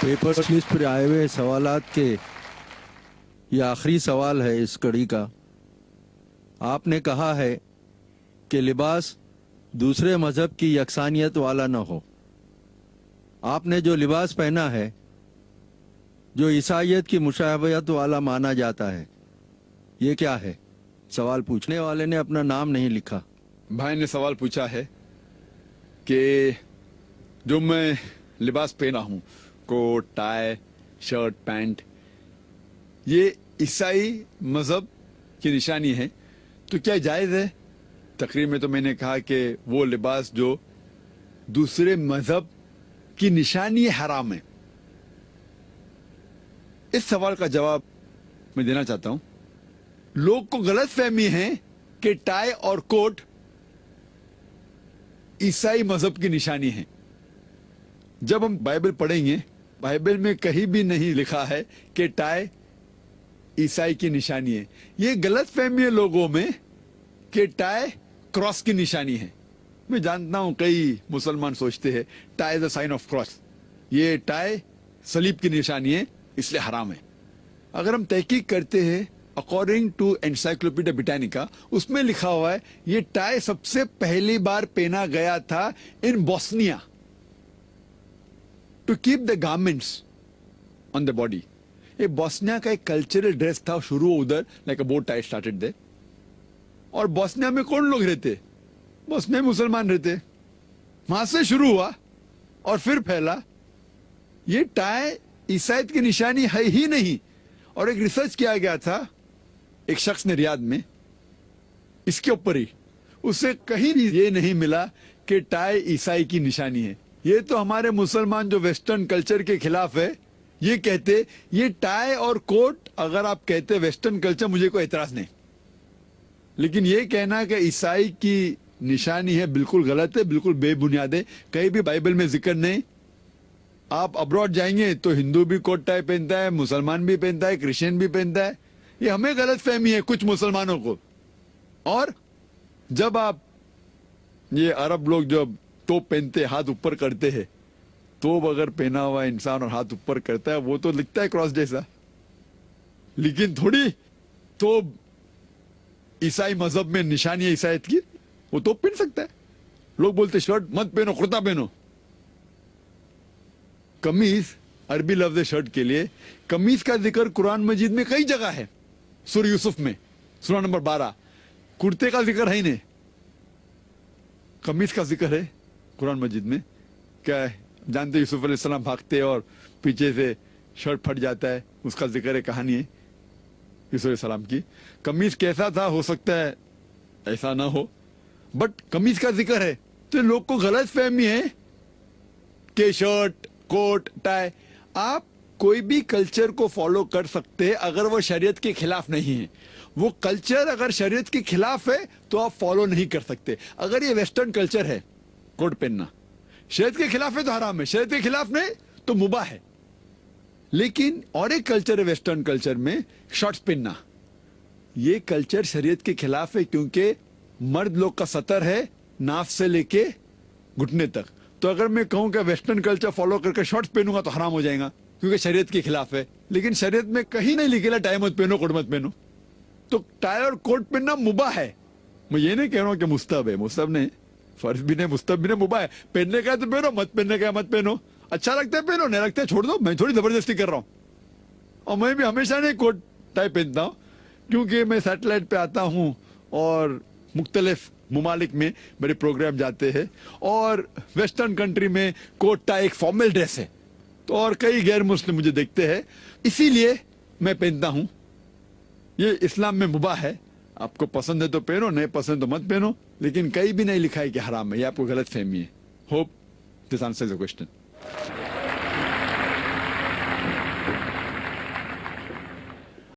Paper list पर आए हुए सवालात के ये आखिरी सवाल है इस कड़ी का। आपने कहा है कि लिबास दूसरे मजहब की यकसानियत वाला न हो। आपने जो लिबास पहना है जो ईसाइयत की मुशाबहत वाला माना जाता है, ये क्या है? सवाल पूछने वाले ने अपना नाम नहीं लिखा। भाई ने सवाल पूछा है कि जो मैं लिबास पहना हूं, कोट, टाई, शर्ट, पैंट, ये ईसाई मजहब की निशानी है, तो क्या जायज है? तकरीर में तो मैंने कहा कि वो लिबास जो दूसरे मजहब की निशानी हराम है। इस सवाल का जवाब मैं देना चाहता हूं। लोग को गलत फहमी है कि टाई और कोट ईसाई मजहब की निशानी है। जब हम बाइबल पढ़ेंगे, बाइबल में कहीं भी नहीं लिखा है कि टाई ईसाई की निशानी है। ये गलत फहमी है लोगों में कि टाई क्रॉस की निशानी है। मैं जानता हूं कई मुसलमान सोचते हैं tie is a sign of cross, ये टाई सलीब की निशानी है, इसलिए हराम है। अगर हम तहकीक करते हैं अकॉर्डिंग टू एनसाइक्लोपीडिया ब्रिटानिका, उसमें लिखा हुआ है ये टाई सबसे पहली बार पहना गया था in Bosnia to keep the garments on the body. ये बोस्निया का एक कल्चरल ड्रेस था, शुरू हुआ उधर, like a boat tie started there. और बोस्निया में कौन लोग रहते? बोस्निया में मुसलमान रहते, वहां से शुरू हुआ और फिर फैला। ये टाई ईसाईयत की निशानी है ही नहीं। और एक रिसर्च किया गया था एक शख्स ने रियाद में इसके ऊपर ही, उसे कहीं भी ये नहीं मिला कि टाई ईसाई की निशानी है। ये तो हमारे मुसलमान जो वेस्टर्न कल्चर के खिलाफ है, ये कहते ये टाई और कोट अगर आप कहते वेस्टर्न कल्चर, मुझे कोई एतराज नहीं, लेकिन ये कहना कि ईसाई की निशानी है बिल्कुल गलत है, बिल्कुल बेबुनियाद है। कहीं भी बाइबल में जिक्र नहीं। आप अब्रॉड जाएंगे तो हिंदू भी कोट टाई पहनता है, मुसलमान भी पहनता है, क्रिश्चियन भी पहनता है। ये हमें गलत फहमी है कुछ मुसलमानों को। और जब आप ये अरब लोग जब टोप पहनते, हाथ ऊपर करते हैं, तोप अगर पहना हुआ इंसान और हाथ ऊपर करता है, वो तो लिखता है क्रॉस जैसा, लेकिन थोड़ी तोप ईसाई मजहब में निशानी है ईसाईयत की, वो तोप पहन सकता है। लोग बोलते शर्ट मत पहनो, कुर्ता पहनो। कमीज अरबी लफ्ज है शर्ट के लिए। कमीज का जिक्र कुरान मजीद में कई जगह है। सूरह यूसुफ में सूरह नंबर 12 कुर्ते का जिक्र है ही नहीं, कमीज का जिक्र है कुरान मजीद में। क्या है जानते, यूसुफ अलैहिस्सलाम भागते और पीछे से शर्ट फट जाता है, उसका जिक्र है, कहानी है यूसुफ अलैहिस्सलाम की। कमीज कैसा था हो सकता है ऐसा ना हो, बट कमीज का जिक्र है। तो लोग को गलत फहमी है कि शर्ट, कोट, टाई, आप कोई भी कल्चर को फॉलो कर सकते हैं अगर वो शरीयत के खिलाफ नहीं है। वो कल्चर अगर शरीयत के खिलाफ है तो आप फॉलो नहीं कर सकते। अगर ये वेस्टर्न कल्चर है, कोट पहनना शरीयत के खिलाफ है तो हराम है, शरीयत के खिलाफ नहीं तो मुबाह है। लेकिन और एक कल्चर है वेस्टर्न कल्चर में, शॉर्ट्स पहनना, ये कल्चर शरीयत के खिलाफ है, क्योंकि मर्द लोग का सतर है नाफ से लेके घुटने तक। तो अगर मैं कहूं कि वेस्टर्न कल्चर फॉलो करके शॉर्ट्स पहनूंगा तो हराम हो जाएगा, क्योंकि शरीयत के खिलाफ है। लेकिन शरीयत में कहीं नहीं लिखेला टाई मत पहनो, कोट मत पहनो। तो टाई और कोट पहनना मुबाह है। मैं ये नहीं कह रहा हूं कि मुस्तहब है, मुस्तहब नहीं, फर्ज भी नहीं, मुस्तहब भी नहीं, मुबाह है। पहनने का है तो पहनो, मत पहनने का है मत पहनो। अच्छा लगता है पहनो, नहीं लगता है छोड़ दो। मैं थोड़ी जबरदस्ती कर रहा हूँ। और मैं भी हमेशा नहीं कोट टाई पहनता हूँ, क्योंकि मैं सैटेलाइट पे आता हूँ और मुख्तलिफ मुमालिक में मेरे प्रोग्राम जाते हैं, और वेस्टर्न कंट्री में कोट टाई एक फॉर्मल ड्रेस है, तो और कई गैर मुस्लिम मुझे देखते हैं, इसीलिए मैं पहनता हूं। ये इस्लाम में मुबाह है, आपको पसंद है तो पहनो, नहीं पसंद तो मत पहनो, लेकिन कहीं भी नहीं लिखा है कि हराम है। ये आपको गलत फहमी है। Hope this answers the question.